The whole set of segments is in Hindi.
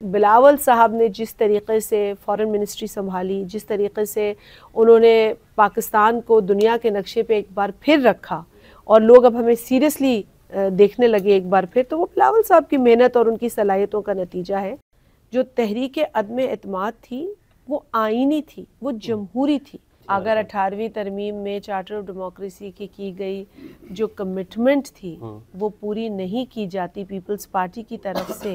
बिलावल साहब ने जिस तरीके से फॉरेन मिनिस्ट्री संभाली, जिस तरीके से उन्होंने पाकिस्तान को दुनिया के नक्शे पे एक बार फिर रखा और लोग अब हमें सीरियसली देखने लगे एक बार फिर, तो वो बिलावल साहब की मेहनत और उनकी सलाहियतों का नतीजा है। जो तहरीक अदम एतमाद थी वो आईनी थी, वो जमहूरी थी। अगर 18वीं तरमीम में चार्टर ऑफ डेमोक्रेसी की गई जो कमिटमेंट थी वो पूरी नहीं की जाती पीपल्स पार्टी की तरफ से,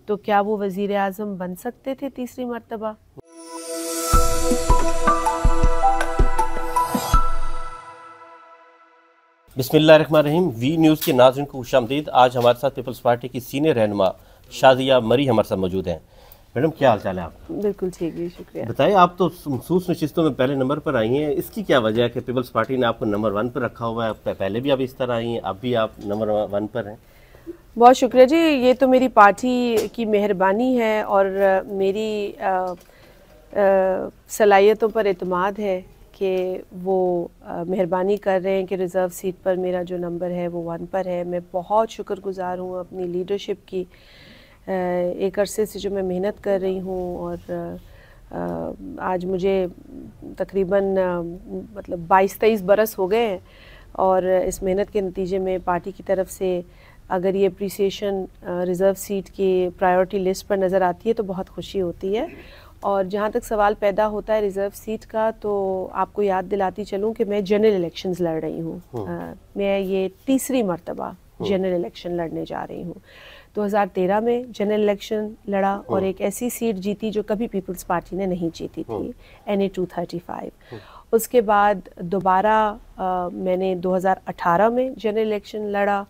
तो क्या वो वज़ीर आज़म बन सकते थे तीसरी मर्तबा? बिस्मिल्लाहिर्रहमानिर्रहीम। वी न्यूज़ के नाज़रीन को खुशामदीद। आज हमारे साथ पीपल्स पार्टी की सीनियर रहनुमा शादिया मरी हमारे साथ मौजूद हैं। मैडम क्या हाल चाल है आप? बिल्कुल ठीक है, शुक्रिया। बताइए, आप तो मखसूस नशिस्तों में पहले नंबर पर आई हैं, इसकी क्या वजह है कि पीपल्स पार्टी ने आपको नंबर 1 पर रखा हुआ है? पहले भी आप इस तरह आई हैं, अब भी आप नंबर 1 पर हैं। बहुत शुक्रिया जी, ये तो मेरी पार्टी की मेहरबानी है और मेरी सलाहियतों पर एतमाद है कि वो मेहरबानी कर रहे हैं कि रिज़र्व सीट पर मेरा जो नंबर है वो 1 पर है। मैं बहुत शुक्रगुज़ार हूँ अपनी लीडरशिप की, एक अरसे से जो मैं मेहनत कर रही हूँ और आज मुझे तकरीबन मतलब 22-23 बरस हो गए हैं और इस मेहनत के नतीजे में पार्टी की तरफ से अगर ये अप्रिसिएशन रिज़र्व सीट की प्रायोरिटी लिस्ट पर नज़र आती है तो बहुत खुशी होती है। और जहाँ तक सवाल पैदा होता है रिज़र्व सीट का, तो आपको याद दिलाती चलूँ कि मैं जनरल इलेक्शंस लड़ रही हूँ। मैं ये तीसरी मर्तबा जनरल इलेक्शन लड़ने जा रही हूँ। 2013 में जनरल इलेक्शन लड़ा और एक ऐसी सीट जीती जो कभी पीपल्स पार्टी ने नहीं जीती थी, NA 235। उसके बाद दोबारा मैंने 2018 में जनरल इलेक्शन लड़ा,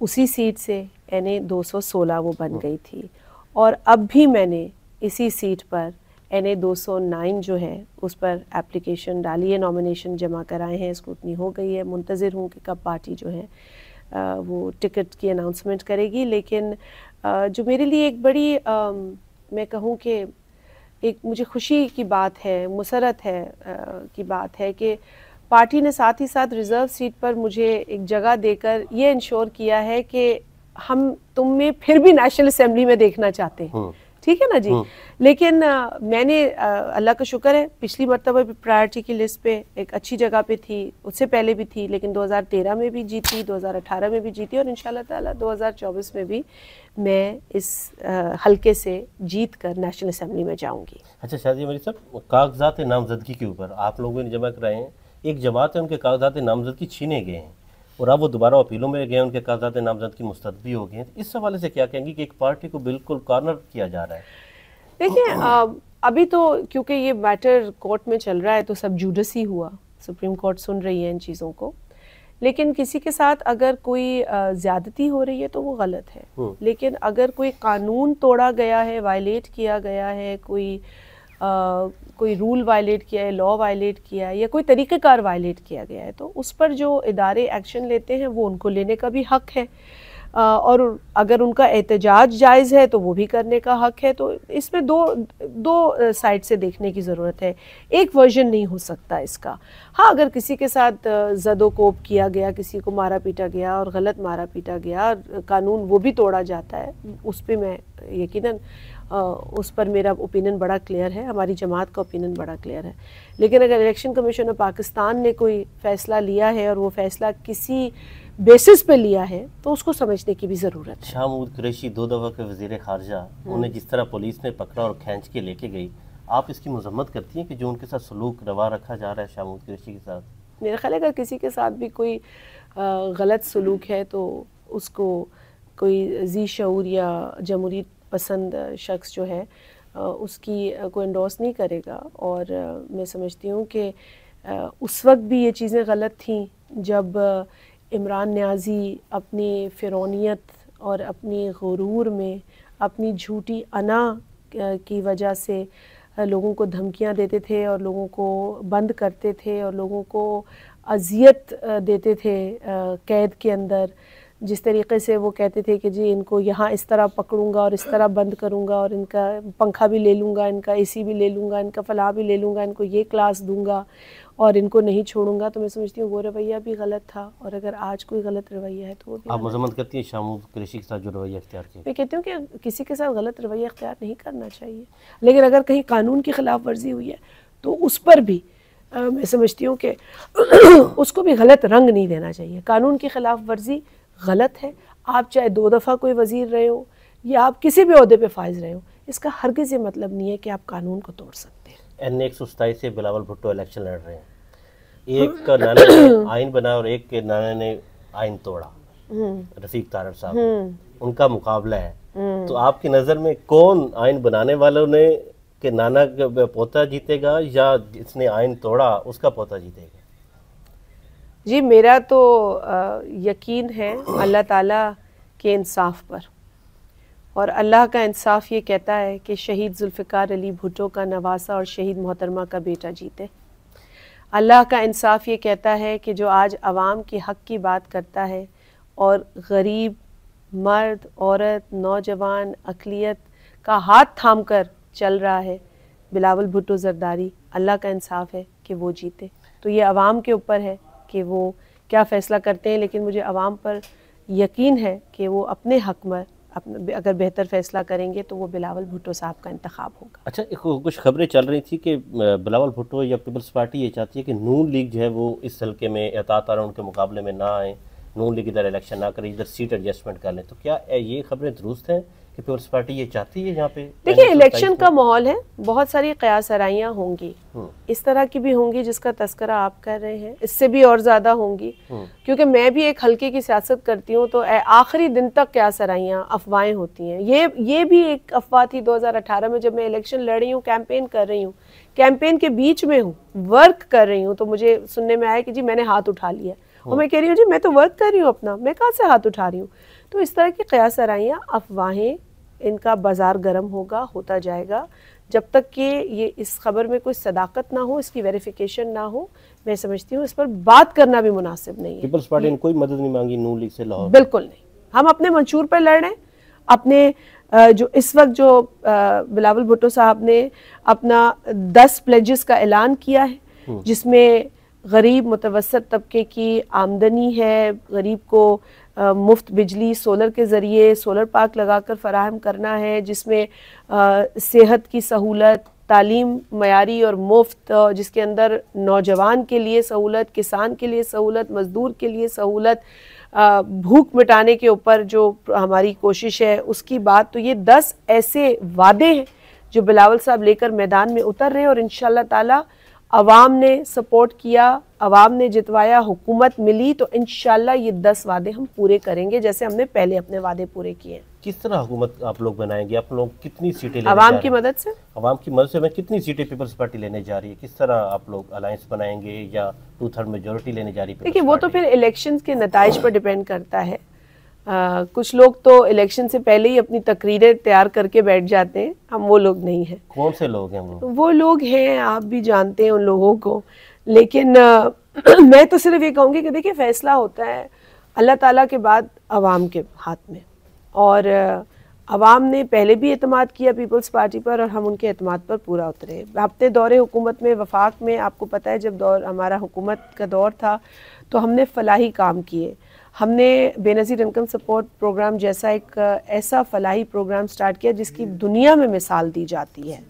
उसी सीट से NA 216 वो बन गई थी और अब भी मैंने इसी सीट पर NA 209 जो है उस पर एप्लीकेशन डाली है, नॉमिनेशन जमा कराए हैं, स्क्रूटनी हो गई है। मुंतज़िर हूँ कि कब पार्टी जो है वो टिकट की अनाउंसमेंट करेगी। लेकिन जो मेरे लिए एक बड़ी मैं कहूँ कि एक मुझे खुशी की बात है, मुसरत है की बात है कि पार्टी ने साथ ही साथ रिज़र्व सीट पर मुझे एक जगह देकर ये इंश्योर किया है कि हम तुम में फिर भी नेशनल असेंबली में देखना चाहते हैं। ठीक है ना जी। लेकिन मैंने अल्लाह का शुक्र है पिछली मरतबा भी प्रायोरिटी की लिस्ट पे एक अच्छी जगह पे थी, उससे पहले भी थी, लेकिन 2013 में भी जीती, 2018 में भी जीती और इंशाल्लाह ताला 2024 में भी मैं इस हल्के से जीत कर नेशनल असेंबली में जाऊंगी। अच्छा शादिया मरी साहब, कागजात नामजदगी के ऊपर आप लोगों ने जमा कराए हैं, एक जमात है उनके कागजात नामजदगी छीने गए हैं और अब वो दोबारा अपीलों में गए, उनके कागजात नामजदगी मुस्तरद भी हो गए हैं। इस हवाले से क्या कहेंगी कि एक पार्टी को बिल्कुल कॉर्नर किया जा रहा है? देखिए, अभी तो क्योंकि ये मैटर कोर्ट में चल रहा है तो सब जुडिस ही हुआ, सुप्रीम कोर्ट सुन रही है इन चीज़ों को। लेकिन किसी के साथ अगर कोई ज़्यादती हो रही है तो वो गलत है। लेकिन अगर कोई कानून तोड़ा गया है, वायलेट किया गया है, कोई रूल वायलेट किया है, लॉ वायलेट किया है या कोई तरीक़ेकार वायलेट किया गया है, तो उस पर जो इदारे एक्शन लेते हैं वो उनको लेने का भी हक़ है और अगर उनका एहतजाज जायज़ है तो वो भी करने का हक़ है। तो इसमें दो साइड से देखने की ज़रूरत है, एक वर्जन नहीं हो सकता इसका। हाँ, अगर किसी के साथ ज़दोकोब किया गया, किसी को मारा पीटा गया और गलत मारा पीटा गया, कानून वो भी तोड़ा जाता है, उस पर मैं यकीनन उस पर मेरा ओपिनियन बड़ा क्लियर है, हमारी जमात का ओपिनियन बड़ा क्लियर है। लेकिन अगर इलेक्शन कमीशन ऑफ पाकिस्तान ने कोई फ़ैसला लिया है और वो फ़ैसला किसी बेसिस पे लिया है तो उसको समझने की भी ज़रूरत है। शाह महमूद कुरैशी 2 दफ़ा के वज़ीर ख़ारजा, उन्हें जिस तरह पुलिस ने पकड़ा और खींच के लेके गई, आप इसकी मज़म्मत करती हैं कि जो उनके साथ सलूक रवा रखा जा रहा है शाह महमूद कुरैशी के साथ? मेरा ख्याल है अगर किसी के साथ भी कोई गलत सलूक है तो उसको कोई ज़ी शऊर या जमहूरी पसंद शख्स जो है उसकी कोई एंडोर्स नहीं करेगा। और मैं समझती हूँ कि उस वक्त भी ये चीज़ें गलत थीं जब इमरान न्याज़ी अपनी फ़िरौनियत और अपनी गुरूर में, अपनी झूठी अना की वजह से लोगों को धमकियां देते थे और लोगों को बंद करते थे और लोगों को अजियत देते थे कैद के अंदर, जिस तरीके से वो कहते थे कि जी इनको यहाँ इस तरह पकड़ूंगा और इस तरह बंद करूंगा और इनका पंखा भी ले लूँगा, इनका एसी भी ले लूँगा, इनका फलाह भी ले लूँगा, इनको ये क्लास दूंगा और इनको नहीं छोड़ूंगा, तो मैं समझती हूँ वो रवैया भी गलत था। और अगर आज कोई गलत रवैया है तो वो भी आप मजम्मत करती हैं शामूद कुरैशी के साथ जो रवैया इख्तियार किया? मैं कहती हूँ कि किसी के साथ गलत रवैया इख्तियार नहीं करना चाहिए, लेकिन अगर कहीं कानून की खिलाफ वर्जी हुई है तो उस पर भी मैं समझती हूँ कि उसको भी गलत रंग नहीं देना चाहिए। कानून की खिलाफ वर्जी गलत है, आप चाहे 2 दफ़ा कोई वज़ीर रहे हो या आप किसी भी ओहदे पे फाइज रहे हो, इसका हरगिज़ ये मतलब नहीं है कि आप कानून को तोड़ सकते हैं। N127 से बिलावल भुट्टो इलेक्शन लड़ रहे हैं, एक का नाना ने आइन बनाया और एक के नाना ने आइन तोड़ा, रफीक तारड़ साहब, उनका मुकाबला है। तो आपकी नज़र में कौन आइन बनाने वालों ने के नाना का पोता जीतेगा या जिसने आइन तोड़ा उसका पोता जीतेगा? जी मेरा तो यकीन है अल्लाह ताला के इंसाफ पर, और अल्लाह का इंसाफ ये कहता है कि शहीद जुल्फ़िकार अली भुट्टो का नवासा और शहीद मोहतरमा का बेटा जीते। अल्लाह का इंसाफ ये कहता है कि जो आज आवाम के हक़ की बात करता है और गरीब, मर्द, औरत, नौजवान, अक़लियत का हाथ थाम कर चल रहा है, बिलावल भुट्टो ज़रदारी, अल्लाह का इंसाफ है कि वो जीते। तो ये आवाम के ऊपर है कि वो क्या फ़ैसला करते हैं, लेकिन मुझे आवाम पर यकीन है कि वो अपने हक़ में अपना अगर बेहतर फ़ैसला करेंगे तो वो बिलावल भुट्टो साहब का इंतखाब होगा। अच्छा, कुछ खबरें चल रही थी कि बिलावल भुट्टो या पीपल्स पार्टी ये चाहती है कि नून लीग जो है वो इस हल्के में एहतियात उनके मुकाबले में ना आए, नून लीग इधर इलेक्शन ना करे, इधर सीट एडजस्टमेंट कर लें। तो क्या ये खबरें दुरुस्त हैं कि पीपल्स पार्टी ये चाहती है यहाँ पे? देखिए इलेक्शन का माहौल है, बहुत सारी क़यास आराइयाँ होंगी, इस तरह की भी होंगी जिसका तस्करा आप कर रहे हैं, इससे भी और ज़्यादा होंगी, क्योंकि मैं भी एक हल्के की सियासत करती हूँ तो आखिरी दिन तक क़यास आराइयाँ, अफवाहें होती हैं। ये भी एक अफवाह थी 2018 में जब मैं इलेक्शन लड़ रही हूँ, कैंपेन कर रही हूँ, कैंपेन के बीच में हूँ, वर्क कर रही हूँ, तो मुझे सुनने में आया कि जी मैंने हाथ उठा लिया, और मैं कह रही हूँ जी मैं तो वर्क कर रही हूँ अपना, मैं कहाँ से हाथ उठा रही हूँ। तो इस तरह की क़यास आराइयाँ, अफवाहें, इनका बाज़ार गर्म होगा, होता जाएगा, जब तक कि ये इस खबर में कोई सदाकत ना हो, इसकी वेरिफिकेशन ना हो, मैं समझती हूँ इस पर बात करना भी मुनासिब नहीं है। पीपल्स पार्टी ने कोई मदद नहीं मांगी नून लीग से लाहौर? बिल्कुल नहीं, हम अपने मंशूर पर लड़ रहे हैं। अपने जो इस वक्त जो बिलावल भुट्टो साहब ने अपना 10 प्लेजेस का ऐलान किया है, जिसमें गरीब मुतवसत तबके की आमदनी है, गरीब को मुफ्त बिजली सोलर के ज़रिए सोलर पार्क लगाकर फराहम करना है, जिसमें सेहत की सहूलत, तालीम मयारी और मुफ्त, जिसके अंदर नौजवान के लिए सहूलत, किसान के लिए सहूलत, मज़दूर के लिए सहूलत, भूख मिटाने के ऊपर जो हमारी कोशिश है उसकी बात। तो ये 10 ऐसे वादे हैं जो बिलावल साहब लेकर मैदान में उतर रहे हैं, और इंशाअल्लाह ताला अवाम ने सपोर्ट किया, अवाम ने जितवाया, हुकूमत मिली, तो इंशाअल्लाह ये 10 वादे हम पूरे करेंगे जैसे हमने पहले अपने वादे पूरे किए हैं। किस तरह हुकूमत आप लोग बनाएंगे? आप लोग कितनी सीटें लेने अवाम की मदद से? अवाम की मदद से मैं कितनी सीटें पीपल्स पार्टी लेने जा रही है? किस तरह आप लोग अलायंस बनाएंगे या 2/3 मेजोरिटी लेने जा रही है? देखिए वो तो फिर इलेक्शन के नताइज पर डिपेंड करता है। कुछ लोग तो इलेक्शन से पहले ही अपनी तकरीरें तैयार करके बैठ जाते हैं, हम वो लोग नहीं हैं। कौन से लोग हैं वो लोग हैं, आप भी जानते हैं उन लोगों को, लेकिन मैं तो सिर्फ ये कहूँगी कि देखिए फ़ैसला होता है अल्लाह ताला के बाद अवाम के हाथ में, और अवाम ने पहले भी एतमाद किया पीपल्स पार्टी पर और हम उनके एतमाद पर पूरा उतरे। अपने दौरे हुकूमत में, वफाक में, आपको पता है जब हमारा हुकूमत का दौर था तो हमने फलाही काम किए, हमने बेनज़ीर इनकम सपोर्ट प्रोग्राम जैसा एक ऐसा फलाही प्रोग्राम स्टार्ट किया जिसकी दुनिया में मिसाल दी जाती है।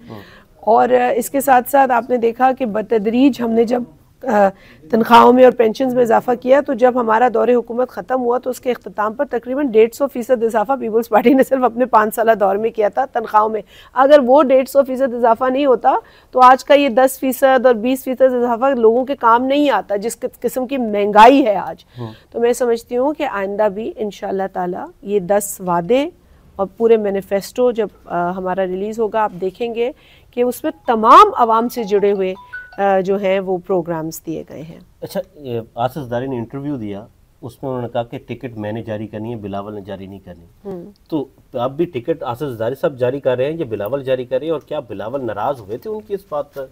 और इसके साथ साथ आपने देखा कि बतदरीज हमने जब तनख्वाहों में और पेंशन में इजाफा किया, तो जब हमारा दौरे हुकूमत ख़त्म हुआ तो उसके अख्ताम पर तकरीबन 150% इजाफा पीपल्स पार्टी ने सिर्फ अपने 5 साल दौर में किया था तनख्वाहों में। अगर वो 150% इजाफा नहीं होता तो आज का ये 10% और 20% इजाफा लोगों के काम नहीं आता, जिस किस्म की महंगाई है आज। तो मैं समझती हूँ कि आइंदा भी इंशाअल्लाह ताला ये 10 वादे और पूरे मैनिफेस्टो जब हमारा रिलीज़ होगा, आप देखेंगे कि उसमें तमाम आवाम से जुड़े हुए जो हैं वो प्रोग्राम्स दिए गए हैं। अच्छा, आसिफ ज़रदारी ने इंटरव्यू दिया, उसमें उन्होंने कहा कि टिकट मैंने जारी करनी है, बिलावल ने जारी नहीं करनी। तो आप भी टिकट आसिफ ज़रदारी साहब जारी कर रहे हैं या बिलावल जारी कर रहे हैं, और क्या बिलावल नाराज़ हुए थे उनकी इस बात पर?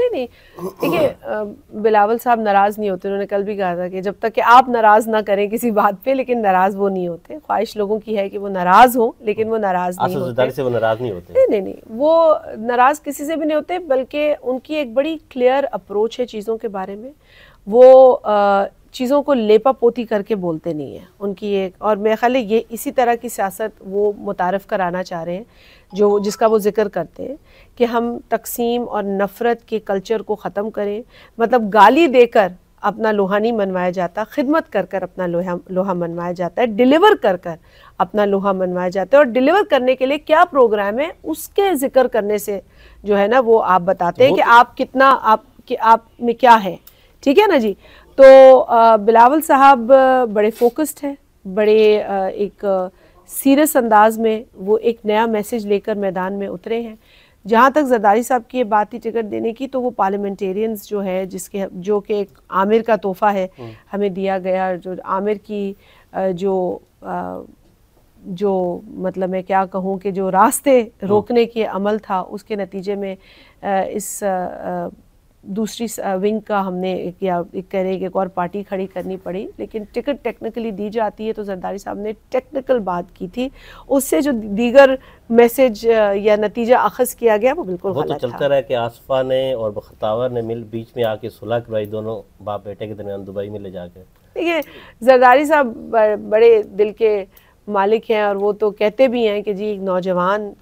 नहीं, देखिए बिलावल साहब नाराज़ नहीं होते। उन्होंने कल भी कहा था कि जब तक कि आप नाराज़ ना करें किसी बात पे, लेकिन नाराज़ वो नहीं होते। ख्वाहिश लोगों की है कि वो नाराज़ हो, लेकिन वो नाराज़ नहीं होते। से वो नाराज़ नहीं होते। नहीं, वो नाराज़ किसी से भी नहीं होते, बल्कि उनकी एक बड़ी क्लियर अप्रोच है चीज़ों के बारे में। वो चीज़ों को लेपा पोती करके बोलते नहीं हैं। उनकी एक, और मेरे ख्याल है ये इसी तरह की सियासत वो मुतारफ़ कराना चाह रहे हैं, जो जिसका वो जिक्र करते हैं कि हम तकसीम और नफ़रत के कल्चर को ख़त्म करें। मतलब गाली देकर अपना लोहा नहीं मनवाया जाता, खिदमत कर कर अपना लोहा मनवाया जाता है, डिलीवर कर कर अपना लोहा मनवाया जाता है। और डिलीवर करने के लिए क्या प्रोग्राम है उसके जिक्र करने से जो है ना वो आप बताते हैं कि आप कितना, आप में क्या है। ठीक है ना जी। तो बिलावल साहब बड़े फोकस्ड हैं, बड़े एक सीरियस अंदाज में वो एक नया मैसेज लेकर मैदान में उतरे हैं। जहाँ तक जरदारी साहब की ये बात थी टिकट देने की, तो वो पार्लियामेंटेरियंस जो है जिसके जो कि एक आमिर का तोहफा है हमें दिया गया, जो आमिर की जो मतलब मैं क्या कहूँ कि जो रास्ते रोकने के अमल था, उसके नतीजे में इस दूसरी विंग का हमने एक कह रहे एक और पार्टी खड़ी करनी पड़ी। लेकिन टिकट टेक्निकली दी जाती है, तो जरदारी साहब ने टेक्निकल बात की थी, उससे जो दीगर मैसेज या नतीजा अखज़ किया गया वो बिल्कुल वो गलत तो चलता रहा कि आसफा ने और बख्तावर ने मिल बीच में आके सुलह करवाई, दोनों बाप बेटे के दरमियान दुबई में ले जाकर। देखिए जरदारी साहब बड़े दिल के मालिक हैं, और वो तो कहते भी हैं कि जी एक नौजवान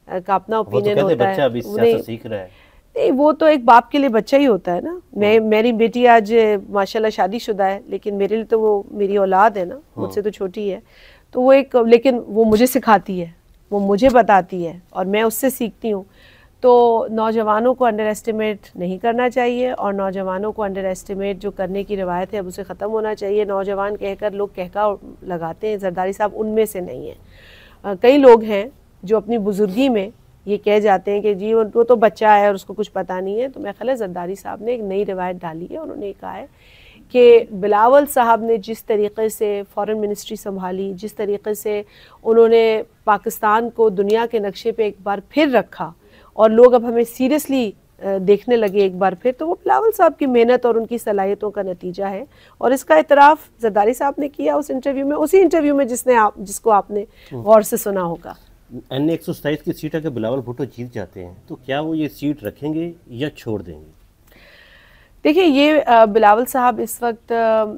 का अपना ओपिनियन होता है, अभी सियासत सीख रहा है। नहीं, वो तो एक बाप के लिए बच्चा ही होता है ना। मेरी बेटी आज माशाल्लाह शादीशुदा है, लेकिन मेरे लिए तो वो मेरी औलाद है ना, मुझसे तो छोटी है। तो वो एक, लेकिन वो मुझे सिखाती है, वो मुझे बताती है और मैं उससे सीखती हूँ। तो नौजवानों को अंडर एस्टिमेट नहीं करना चाहिए, और नौजवानों को अंडर एस्टिमेट जो करने की रवायत है अब उसे ख़त्म होना चाहिए। नौजवान कहकर लोग कहका लगाते हैं, जरदारी साहब उनमें से नहीं हैं। कई लोग हैं जो अपनी बुजुर्गी में ये कह जाते हैं कि जी वो तो बच्चा है और उसको कुछ पता नहीं है। तो मैं ख्याल है जरदारी साहब ने एक नई रवायत डाली है। उन्होंने कहा है कि बिलावल साहब ने जिस तरीक़े से फ़ॉरेन मिनिस्ट्री संभाली, जिस तरीक़े से उन्होंने पाकिस्तान को दुनिया के नक्शे पे एक बार फिर रखा और लोग अब हमें सीरियसली देखने लगे एक बार फिर, तो वो बिलावल साहब की मेहनत और उनकी सलाहियतों का नतीजा है। और इसका इतराफ़ जरदारी साहब ने किया उस इंटरव्यू में, उसी इंटरव्यू में जिसको आपने गौर से सुना होगा। NA 127 की सीट अगर बिलावल भुट्टो जीत जाते हैं तो क्या वो ये सीट रखेंगे या छोड़ देंगे? देखिए ये बिलावल साहब इस वक्त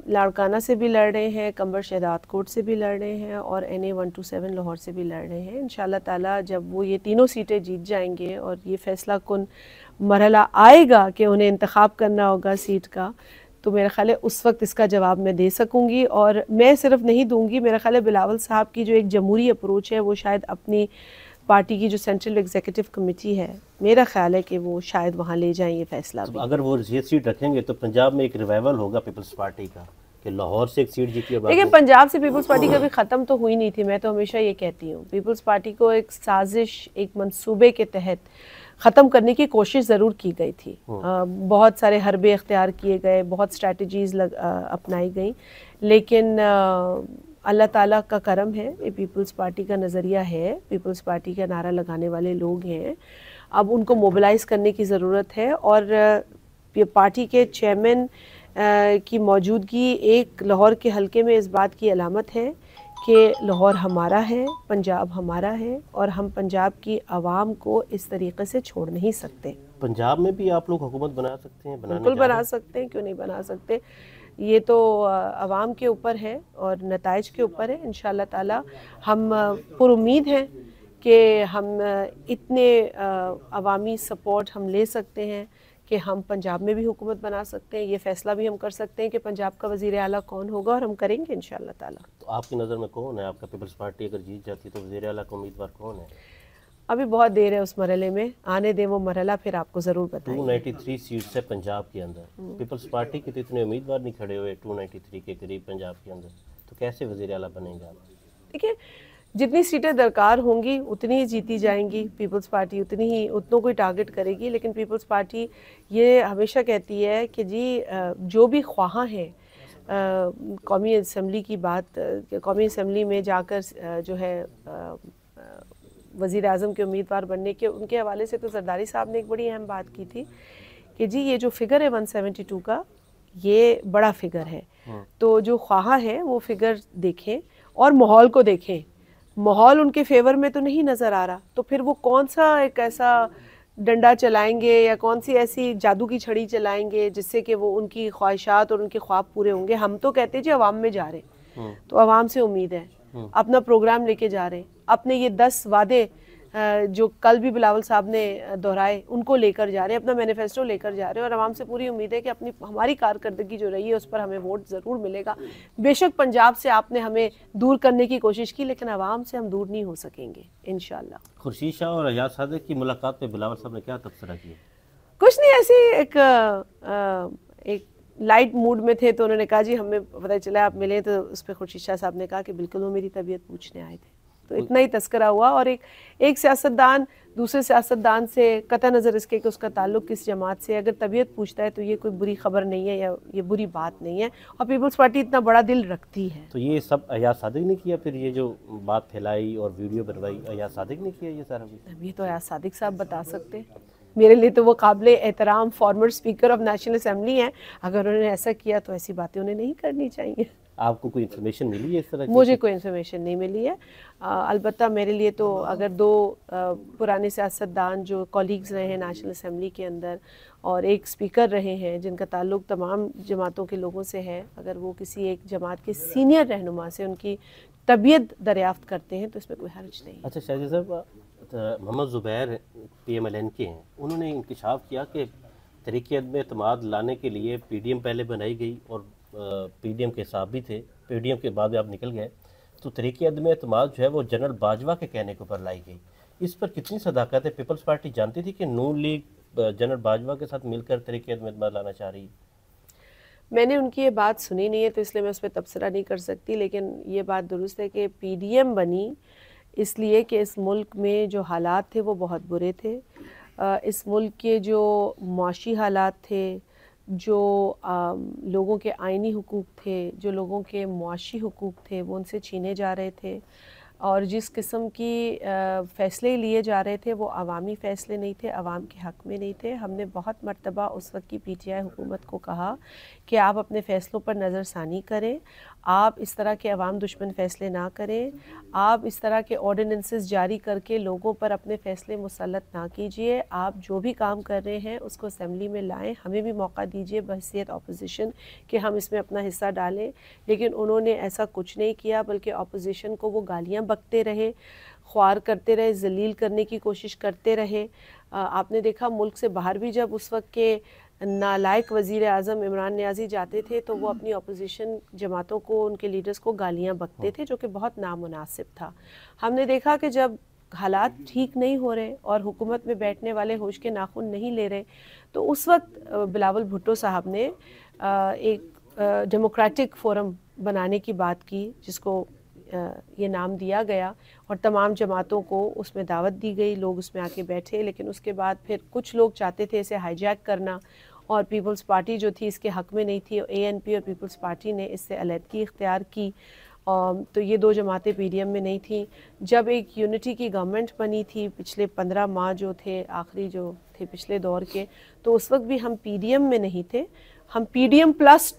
लाड़काना से भी लड़ रहे हैं, कंबर शहदाद कोट से भी लड़ रहे हैं, और NA 127 लाहौर से भी लड़ रहे हैं। इंशाल्लाह ताला जब वो ये तीनों सीटें जीत जाएंगे और ये फैसला कुन मरहला आएगा कि उन्हें इंतखाब करना होगा सीट का, तो मेरा ख्याल है उस वक्त इसका जवाब मैं दे सकूंगी। और मैं सिर्फ नहीं दूंगी, मेरा ख्याल है बिलावल साहब की जो एक जमहूरी अप्रोच है वो शायद अपनी पार्टी की जो सेंट्रल एग्जीक्यूटिव कमेटी है, मेरा ख्याल है कि वो शायद वहाँ ले जाएं ये फैसला। तो अगर वो ये सीट रखेंगे तो पंजाब में एक रिवाइवल होगा पीपल्स पार्टी का कि लाहौर से एक सीट जीती। देखिए पंजाब से पीपल्स पार्टी कभी ख़त्म तो हुई नहीं थी। मैं तो हमेशा ये कहती हूँ पीपल्स पार्टी को एक साजिश, एक मंसूबे के तहत ख़त्म करने की कोशिश ज़रूर की गई थी। बहुत सारे हरबे इख्तियार किए गए, बहुत स्ट्रैटेजीज़ अपनाई गई, लेकिन अल्लाह ताला का करम है, ये पीपल्स पार्टी का नज़रिया है, पीपल्स पार्टी का नारा लगाने वाले लोग हैं। अब उनको मोबिलाइज़ करने की ज़रूरत है, और पार्टी के चेयरमैन की मौजूदगी एक लाहौर के हलके में इस बात की अलामत है कि लाहौर हमारा है, पंजाब हमारा है, और हम पंजाब की आवाम को इस तरीके से छोड़ नहीं सकते। पंजाब में भी आप लोग हुकूमत बना सकते हैं? बिल्कुल बना सकते हैं, क्यों नहीं बना सकते। ये तो आवाम के ऊपर है और नताइज के ऊपर है। इंशाअल्लाह ताला हम पुरुम्मीद हैं कि हम इतने अवामी सपोर्ट हम ले सकते हैं कि हम पंजाब में भी हुकूमत बना सकते हैं। ये फ़ैसला भी हम कर सकते हैं कि पंजाब का वज़ीर आला कौन होगा, और हम करेंगे इंशाअल्लाह ताला। तो आपकी नज़र में कौन है? आपका पीपल्स पार्टी अगर जीत जाती है तो वज़ीर आला का उम्मीदवार कौन है? अभी बहुत देर है उस मरहले में, आने दें वो मरहला, फिर आपको ज़रूर बताएंगे। 293 सीट्स है पंजाब के अंदर, पीपल्स पार्टी के तो इतने उम्मीदवार नहीं खड़े हुए 293 के करीब पंजाब के अंदर, तो कैसे वज़ीर आला बनेगा? देखिए जितनी सीटें दरकार होंगी उतनी ही जीती जाएंगी। पीपल्स पार्टी उतनों को ही टारगेट करेगी, लेकिन पीपल्स पार्टी ये हमेशा कहती है कि जी जो भी ख्वाहां हैं कौमी असम्बली की बात, कौमी असम्बली में जाकर जो है वज़ीर आज़म के उम्मीदवार बनने के, उनके हवाले से तो जरदारी साहब ने एक बड़ी अहम बात की थी कि जी ये जो फिगर है 172 का, ये बड़ा फिगर है, तो जो ख्वाहा है वो फिगर देखें और माहौल को देखें। माहौल उनके फेवर में तो नहीं नज़र आ रहा, तो फिर वो कौन सा एक ऐसा डंडा चलाएंगे या कौन सी ऐसी जादू की छड़ी चलाएंगे जिससे कि वो उनकी ख्वाहिशात और उनके ख्वाब पूरे होंगे। हम तो कहते हैं जी अवाम में जा रहे हैं, तो अवाम से उम्मीद है, अपना प्रोग्राम लेके जा रहे हैं, अपने ये 10 वादे जो कल भी बिलावल साहब ने दोहराए उनको लेकर जा रहे हैं, अपना मैनिफेस्टो लेकर जा रहे हैं, और आवाम से पूरी उम्मीद है कि अपनी हमारी कारकर्दगी जो रही है उस पर हमें वोट ज़रूर मिलेगा। बेशक पंजाब से आपने हमें दूर करने की कोशिश की, लेकिन आवाम से हम दूर नहीं हो सकेंगे इंशाल्लाह। खुर्शीद शाह और अयाज सादिक की मुलाकात पे बिलावल साहब ने क्या तबसरा किया? कुछ नहीं, ऐसी एक लाइट मूड में थे, तो उन्होंने कहा जी हमें पता चला आप मिले, तो उस पर खुर्शीद शाह साहब ने कहा कि बिल्कुल वो मेरी तबीयत पूछने आए थे, तो इतना ही तस्करा हुआ। और एक सियासतदान दूसरे सियासतदान से कतई नज़र इसके कि उसका ताल्लुक किस जमात से, अगर तबीयत पूछता है तो ये कोई बुरी खबर नहीं है या ये बुरी बात नहीं है, और पीपल्स पार्टी इतना बड़ा दिल रखती है। तो ये सब अयाज सादिक ने किया? फिर ये जो बात फैलाई और वीडियो बनवाई, अयाज सादिक ने किया ये सारा? अब ये तो अयाज सादिक साहब बता सकते हैं, मेरे लिए तो वो काबिल एहतराम farmer speaker of national assembly हैं, अगर उन्होंने ऐसा किया तो ऐसी बातें उन्हें नहीं करनी चाहिए। आपको कोई इन्फॉर्मेशन मिली है इस तरह की? मुझे कोई इन्फॉर्मेशन नहीं मिली है। अलबत्ता मेरे लिए तो अगर दो पुराने सियासतदान जो कॉलीग्स रहे हैं नेशनल असेंबली के अंदर और एक स्पीकर रहे हैं जिनका ताल्लुक तमाम जमातों के लोगों से है, अगर वो किसी एक जमात के सीनियर रहनुमा से उनकी तबीयत दरियाफ्त करते हैं तो इसमें कोई हर्ज नहीं। अच्छा शाहजी साहब, मोहम्मद ज़ुबैर PMLN के हैं, उन्होंने इंकशाफ किया कि तहरीक अदम एतमाद लाने के लिए PDM पहले बनाई गई और PDM के साहब भी थे, PDM के बाद आप निकल गए, तो तहरीक अदम एतमाद जो है वो जनरल बाजवा के कहने के ऊपर लाई गई। इस पर कितनी सदाकत है? पीपल्स पार्टी जानती थी कि नून लीग जनरल बाजवा के साथ मिलकर तहरीक अदम एतमाद लाना चाह रही है? मैंने उनकी ये बात सुनी नहीं है, तो इसलिए मैं उस पर तबसरा नहीं कर सकती, लेकिन ये बात दुरुस्त है कि PDM बनी इसलिए कि इस मुल्क में जो हालात थे वो बहुत बुरे थे। इस मुल्क के जो माशी हालात थे, जो लोगों के आइनी हुकूक थे, जो लोगों के मुआशी हुकूक थे, वो उनसे छीने जा रहे थे, और जिस किस्म की फ़ैसले लिए जा रहे थे वो अवामी फ़ैसले नहीं थे, अवाम के हक़ में नहीं थे। हमने बहुत मरतबा उस वक्त की PTI हुकूमत को कहा कि आप अपने फ़ैसलों पर नज़रसानी करें, आप इस तरह के अवाम दुश्मन फ़ैसले ना करें, आप इस तरह के ऑर्डिनेंसेस जारी करके लोगों पर अपने फ़ैसले मुसल्लत ना कीजिए, आप जो भी काम कर रहे हैं उसको असम्बली में लाएं, हमें भी मौका दीजिए बहैसियत अपोजिशन कि हम इसमें अपना हिस्सा डालें। लेकिन उन्होंने ऐसा कुछ नहीं किया, बल्कि अपोजिशन को वो गालियाँ बकते रहे, ख्वार करते रहे, जलील करने की कोशिश करते रहे। आपने देखा मुल्क से बाहर भी जब उस वक्त के नालायक वज़ीर आज़म इमरान नियाज़ी जाते थे तो वो अपनी अपोजिशन जमातों को, उनके लीडर्स को गालियाँ बकते थे, जो कि बहुत नामुनासिब था। हमने देखा कि जब हालात ठीक नहीं हो रहे और हुकूमत में बैठने वाले होश के नाखून नहीं ले रहे, तो उस वक्त बिलावल भुट्टो साहब ने एक डेमोक्रेटिक फोरम बनाने की बात की, जिसको ये नाम दिया गया, और तमाम जमातों को उसमें दावत दी गई, लोग उसमें आके बैठे। लेकिन उसके बाद फिर कुछ लोग चाहते थे इसे हाईजैक करना, और पीपल्स पार्टी जो थी इसके हक़ में नहीं थी, ANP और पीपल्स पार्टी ने इससे अलहदगी इख्तियार की। तो ये दो जमातें PDM में नहीं थी। जब एक यूनिटी की गवर्नमेंट बनी थी पिछले 15 माह जो थे, आखिरी जो थे पिछले दौर के, तो उस वक्त भी हम PDM में नहीं थे, हम PDM प्लस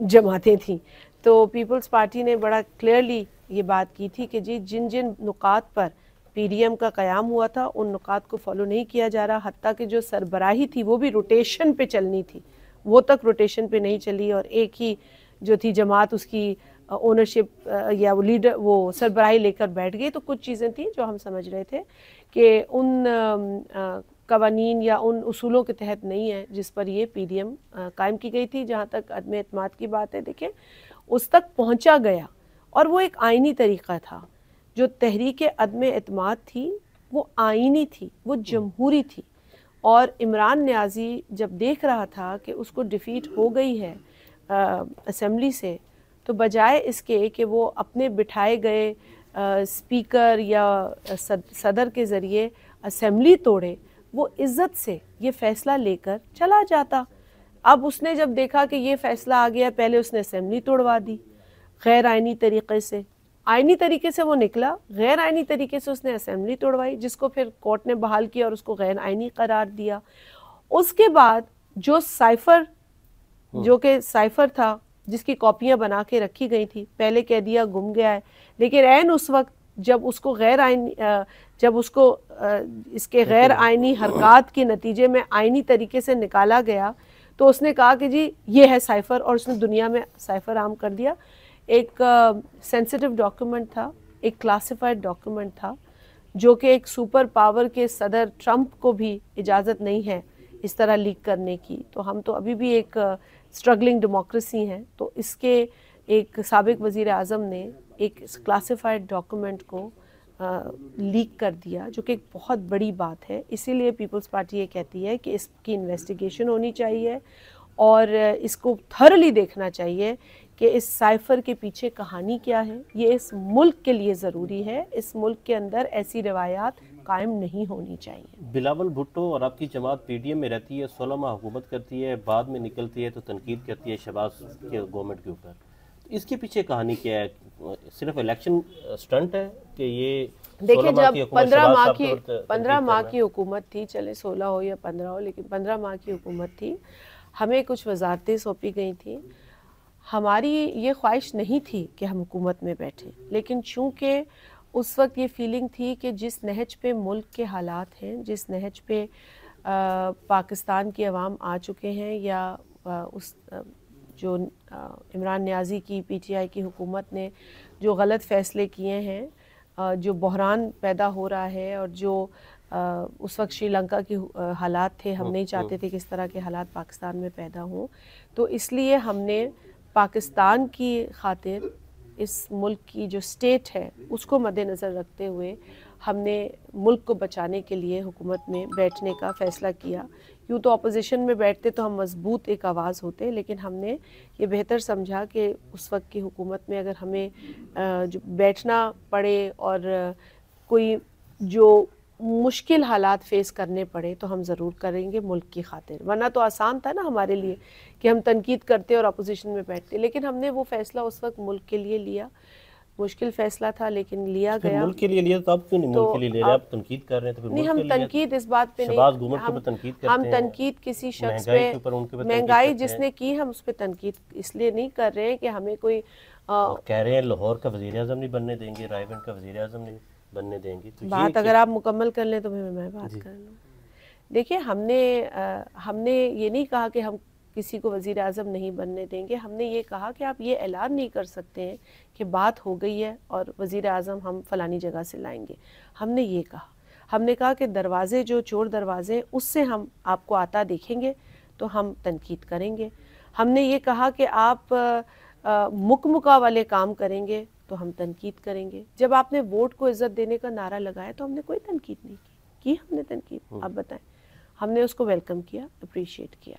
जमातें थीं। तो पीपल्स पार्टी ने बड़ा क्लियरली ये बात की थी कि जी जिन जिन नुकात पर PDM का क़याम हुआ था उन नुकात को फॉलो नहीं किया जा रहा, हत्ता कि जो सरबराही थी वो भी रोटेशन पे चलनी थी, वो तक रोटेशन पे नहीं चली, और एक ही जो थी जमात उसकी ओनरशिप या वो लीडर वो सरबराही लेकर बैठ गई। तो कुछ चीज़ें थी जो हम समझ रहे थे कि उन कवानीन या उन उसूलों के तहत नहीं है जिस पर ये PDM कायम की गई थी। जहाँ तक अदम एतमाद की बात है, देखें उस तक पहुँचा गया, और वो एक आइनी तरीक़ा था। जो तहरीक अदम एतमाद थी वो आइनी थी, वो जमहूरी थी, और इमरान नियाज़ी जब देख रहा था कि उसको डिफ़ीट हो गई है असम्बली से, तो बजाय इसके कि वो अपने बिठाए गए स्पीकर या सदर के ज़रिए असम्बली तोड़े, वो इज़्ज़त से ये फ़ैसला लेकर चला जाता। अब उसने जब देखा कि ये फ़ैसला आ गया, पहले उसने असम्बली तोड़वा दी गैर आइनी तरीक़े से, आईनी तरीके से वो निकला, गैर आईनी तरीके से उसने असेंबली तोड़वाई, जिसको फिर कोर्ट ने बहाल किया और उसको गैर आईनी करार दिया। उसके बाद जो साइफर, जो कि साइफर था जिसकी कॉपियां बना के रखी गई थी, पहले कह दिया गुम गया है, लेकिन ऐन उस वक्त जब उसको गैर आईनी, जब उसको इसके गैर आईनी हरकत के नतीजे में आईनी तरीके से निकाला गया तो उसने कहा कि जी ये है साइफर, और उसने दुनिया में साइफर आम कर दिया। एक सेंसिटिव डॉक्यूमेंट था, एक क्लासिफाइड डॉक्यूमेंट था, जो कि एक सुपर पावर के सदर ट्रंप को भी इजाज़त नहीं है इस तरह लीक करने की। तो हम तो अभी भी एक स्ट्रगलिंग डेमोक्रेसी हैं, तो इसके एक साबिक वज़ीर आज़म ने एक क्लासिफाइड डॉक्यूमेंट को लीक कर दिया, जो कि एक बहुत बड़ी बात है। इसीलिए पीपल्स पार्टी ये कहती है कि इसकी इन्वेस्टिगेशन होनी चाहिए और इसको थरली देखना चाहिए कि इस साइफर के पीछे कहानी क्या है। ये इस मुल्क के लिए ज़रूरी है, इस मुल्क के अंदर ऐसी रवायात कायम नहीं होनी चाहिए। बिलावल भुट्टो और आपकी जमात पीडीएम में रहती है, 16 माह हुकूमत करती है, बाद में निकलती है तो तनकीद करती है शहबाज के गवर्नमेंट के ऊपर। इसके पीछे कहानी क्या है? सिर्फ इलेक्शन स्टंट है कि ये देखिए, जब 15 माह की हुकूमत थी, चले 16 हो या 15 हो, लेकिन 15 माह की हुकूमत थी, हमें कुछ वजारतें सौंपी गई थी। हमारी ये ख्वाहिश नहीं थी कि हम हुकूमत में बैठें, लेकिन चूँकि उस वक्त ये फीलिंग थी कि जिस नहज पे मुल्क के हालात हैं, जिस नहज पे पाकिस्तान की अवाम आ चुके हैं, या उस जो इमरान नियाज़ी की पीटीआई की हुकूमत ने जो गलत फ़ैसले किए हैं, जो बहरान पैदा हो रहा है, और जो उस वक्त श्रीलंका की हालात थे, हम नहीं चाहते थे कि इस तरह के हालात पाकिस्तान में पैदा हों। तो इसलिए हमने पाकिस्तान की खातिर इस मुल्क की जो स्टेट है उसको मद्देनज़र रखते हुए हमने मुल्क को बचाने के लिए हुकूमत में बैठने का फ़ैसला किया। यूँ तो अपोजिशन में बैठते तो हम मजबूत एक आवाज़ होते, लेकिन हमने ये बेहतर समझा कि उस वक्त की हुकूमत में अगर हमें जो बैठना पड़े और कोई जो मुश्किल हालात फ़ेस करने पड़े तो हम ज़रूर करेंगे मुल्क की खातिर। वरना तो आसान था ना हमारे लिए कि हम तनकीद करते और अपोजिशन में बैठते, लेकिन हमने वो फ़ैसला उस वक्त मुल्क के लिए लिया। मुश्किल फ़ैसला था लेकिन लिया गया। मुल्क के लिए लिया तो आप क्यों नहीं मुल्क के लिए ले रहे? आप तनकीद कर रहे हैं तो फिर नहीं, हम तनकीद इस बात पे नहीं, हम तनकीद किसी शख्स पे, महंगाई जिसने की हम उस पर तनकीद इसलिए नहीं कर रहे हैं कि हमें कोई कह रहे हैं लाहौर का वज़ीर आज़म नहीं बनने देंगे, रायबंद का वज़ीर आज़म नहीं बनने देंगे। तो बात अगर आप मुकम्मल कर लें तो मैं बात कर लूँ। देखिए, हमने ये नहीं कहा कि हम किसी को वज़ीर आज़म नहीं बनने देंगे। हमने ये कहा कि आप ये ऐलान नहीं कर सकते हैं कि बात हो गई है और वज़ीर आज़म हम फ़लानी जगह से लाएंगे। हमने ये कहा, हमने कहा कि दरवाज़े जो चोर दरवाज़े उससे हम आपको आता देखेंगे तो हम तनकीद करेंगे। हमने ये कहा कि आप मुकमुका वाले काम करेंगे तो हम तनकीद करेंगे। जब आपने वोट को इज़्ज़त देने का नारा लगाया तो हमने कोई तनकीद नहीं की हमने तनकीद? आप बताएं। हमने उसको वेलकम किया, अप्रिशिएट किया।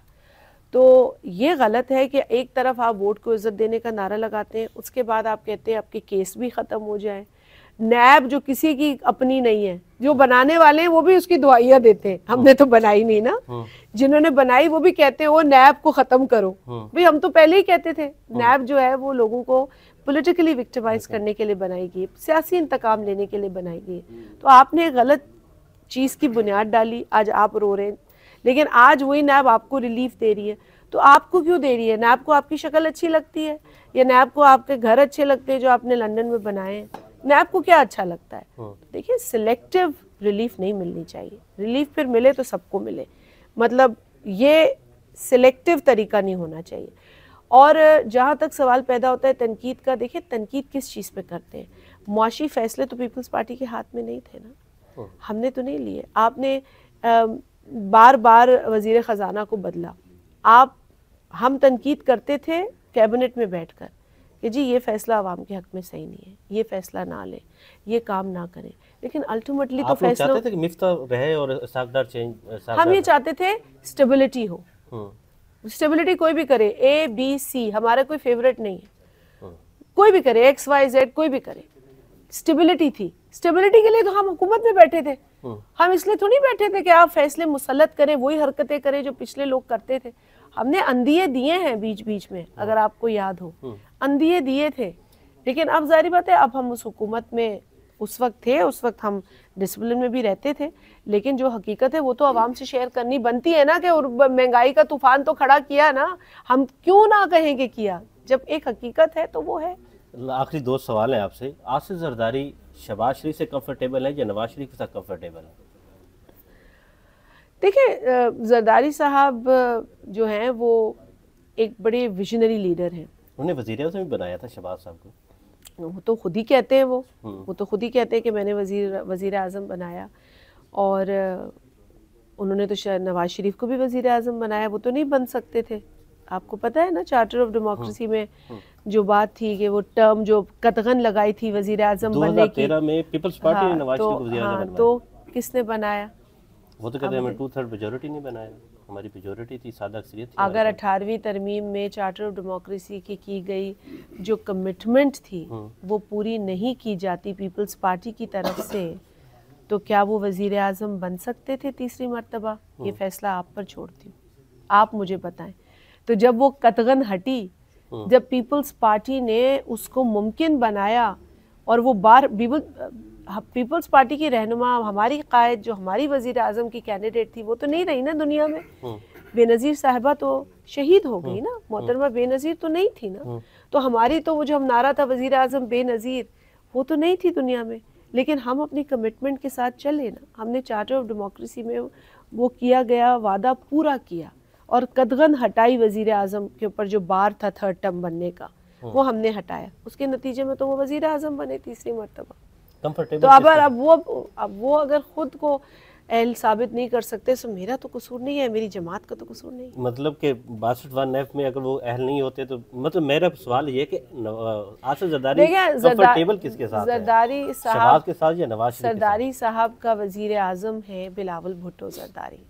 तो ये गलत है कि एक तरफ आप वोट को इज़्ज़त देने का नारा लगाते हैं, उसके बाद आप कहते हैं आपके केस भी ख़त्म हो जाए। नैब जो किसी की अपनी नहीं है, जो बनाने वाले हैं वो भी उसकी दुआइयाँ देते हैं। हमने तो बनाई नहीं ना, जिन्होंने बनाई वो भी कहते हैं वो नैब को ख़त्म करो। भाई हम तो पहले ही कहते थे नैब जो है वो लोगों को पॉलिटिकली विक्टिमाइज करने के लिए बनाई गई, सियासी इंतकाम लेने के लिए बनाई गई। तो आपने गलत चीज़ की बुनियाद डाली, आज आप रो रहे हैं। लेकिन आज वही नैब आपको रिलीफ दे रही है, तो आपको क्यों दे रही है? नैब को आपकी शक्ल अच्छी लगती है या नैब को आपके घर अच्छे लगते हैं जो आपने लंदन में बनाए हैं? नैब को क्या अच्छा लगता है? देखिए, सिलेक्टिव रिलीफ नहीं मिलनी चाहिए। रिलीफ फिर मिले तो सबको मिले, मतलब ये सिलेक्टिव तरीका नहीं होना चाहिए। और जहाँ तक सवाल पैदा होता है तनकीद का, देखिए तनकीद किस चीज़ पे करते हैं? मुआशी फैसले तो पीपल्स पार्टी के हाथ में नहीं थे ना, हमने तो नहीं लिए। आपने बार बार वज़ीर ख़जाना को बदला। हम तनकीद करते थे कैबिनेट में बैठकर कि जी ये फ़ैसला आवाम के हक़ में सही नहीं है, ये फ़ैसला ना लें, ये काम ना करें। लेकिन अल्टीमेटली तो फैसला चाहते थे कि मिफ्ता रहे और सागदार चेंज। हम ये चाहते थे स्टेबिलिटी हो। स्टेबिलिटी कोई भी करे, ABC, हमारा कोई फेवरेट नहीं है, कोई भी करे, XYZ कोई भी करे, स्टेबिलिटी थी। स्टेबिलिटी के लिए तो हम हुकूमत में बैठे थे। हम इसलिए थोड़ी बैठे थे कि आप फैसले मुसल्लत करें, वही हरकतें करें जो पिछले लोग करते थे। हमने अंदिये दिए हैं बीच बीच में, अगर आपको याद हो, अंदिये दिए थे लेकिन अब जाहिर बात है, अब हम उस हुकूमत में उस वक्त थे, उस वक्त हम डिसिप्लिन में भी रहते थे, लेकिन जो हकीकत है वो तो आवाम से शेयर करनी बनती है ना, कि महंगाई का तूफान तो खड़ा किया ना, हम क्यों ना कहें कि किया, जब एक हकीकत है तो वो है। आखिरी 2 सवाल हैं आपसे। आसिफ जरदारी शहबाज शरीफ से कंफर्टेबल है या नवाज शरीफ के साथ कंफर्टेबल है? देखिए, जरदारी साहब जो हैं वो एक बड़े विजनरी लीडर हैं। उन्हें वज़ीर-ए-आज़म भी बनाया था शहबाज साहब को। वो तो खुद ही कहते हैं, वो तो खुद ही कहते हैं कि मैंने वज़ीर आज़म बनाया, और उन्होंने तो शायद नवाज शरीफ को भी वज़ीर आज़म बनाया, वो तो नहीं बन सकते थे। आपको पता है ना, चार्टर ऑफ डेमोक्रेसी में जो बात थी कि वो टर्म जो कतगन लगाई थी वज़ीर आज़म बनने की, 2013 में पीपल्स पार्टी ने नवाज शरीफ को वज़ीर आज़म बनाया। तो किसने बनाया? वो तो कहते हैं हमें 2/3 मेजॉरिटी नहीं बनाया, हमारी मेजॉरिटी थी, सादा अक्सरियत थी। अगर 18वीं तरमीम में चार्टर ऑफ डेमोक्रेसी की गई जो कमिटमेंट थी वो पूरी नहीं की जाती पीपल्स पार्टी की तरफ से, तो क्या वो वज़ीर आज़म बन सकते थे तीसरी मर्तबा? ये फैसला आप पर छोड़ती हूँ, आप मुझे बताएं। तो जब वो कतगन हटी, जब पीपल्स पार्टी ने उसको मुमकिन बनाया, और वो पीपल्स पार्टी की रहनुमा, हमारी कायद जो हमारी वज़ीर आज़म की कैंडिडेट थी, वो तो नहीं रही ना दुनिया में। बेनज़ीर साहिबा तो शहीद हो गई ना, मोहतरमा बेनज़ीर तो नहीं थी ना। तो हमारी तो वो जो हम नारा था वज़ीर आज़म बेनज़ीर, वो तो नहीं थी दुनिया में। लेकिन हम अपनी कमिटमेंट के साथ चले ना, हमने चार्टर ऑफ डेमोक्रेसी में वो किया गया वादा पूरा किया, और कदगन हटाई वज़ीर आज़म के ऊपर जो बार था 3rd टर्म बनने का, वो हमने हटाया। उसके नतीजे में तो वो वज़ीर आज़म बने तीसरी मर्तबा। तो अब वो अगर खुद को अहल साबित नहीं कर सकते, तो मेरा तो कसूर नहीं है, मेरी जमात का तो कसूर नहीं है। मतलब कि 62 में अगर वो अहल नहीं होते तो, मतलब मेरा सवाल ये कि आसिफ जरदारी कंफर्टेबल किसके साथ है? जरदारी साहब के साथ या नवाज शरीफ? जरदारी साहब का वज़ीर आज़म है बिलावल भुट्टो जरदारी,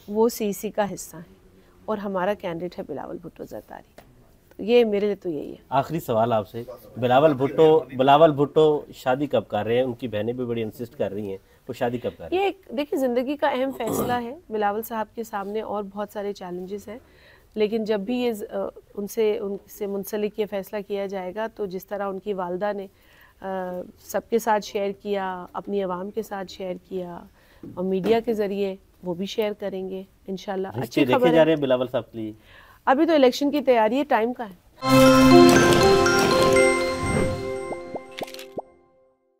वो सीसी का हिस्सा है, और हमारा कैंडिडेट है बिलावल भुट्टो जरदारी। ये मेरे लिए तो यही है। आखिरी सवाल आपसे, बिलावल भुट्टो शादी कब कर रहे हैं? उनकी बहनें भी बड़ी इंसिस्ट कर रही हैं, वो शादी कब कर रही हैं? ये देखिए, ज़िंदगी का अहम फैसला है। बिलावल साहब के सामने और बहुत सारे चैलेंजेस हैं, लेकिन जब भी ये उनसे मुंसलिक ये फैसला किया जाएगा, तो जिस तरह उनकी वालदा ने सबके साथ शेयर किया, अपनी आवाम के साथ शेयर किया, और मीडिया के ज़रिए वो भी शेयर करेंगे इंशाल्लाह। अच्छी खबर देखे जा रहे हैं बिलावल साहब के लिए। अभी तो इलेक्शन की तैयारी है, टाइम का है।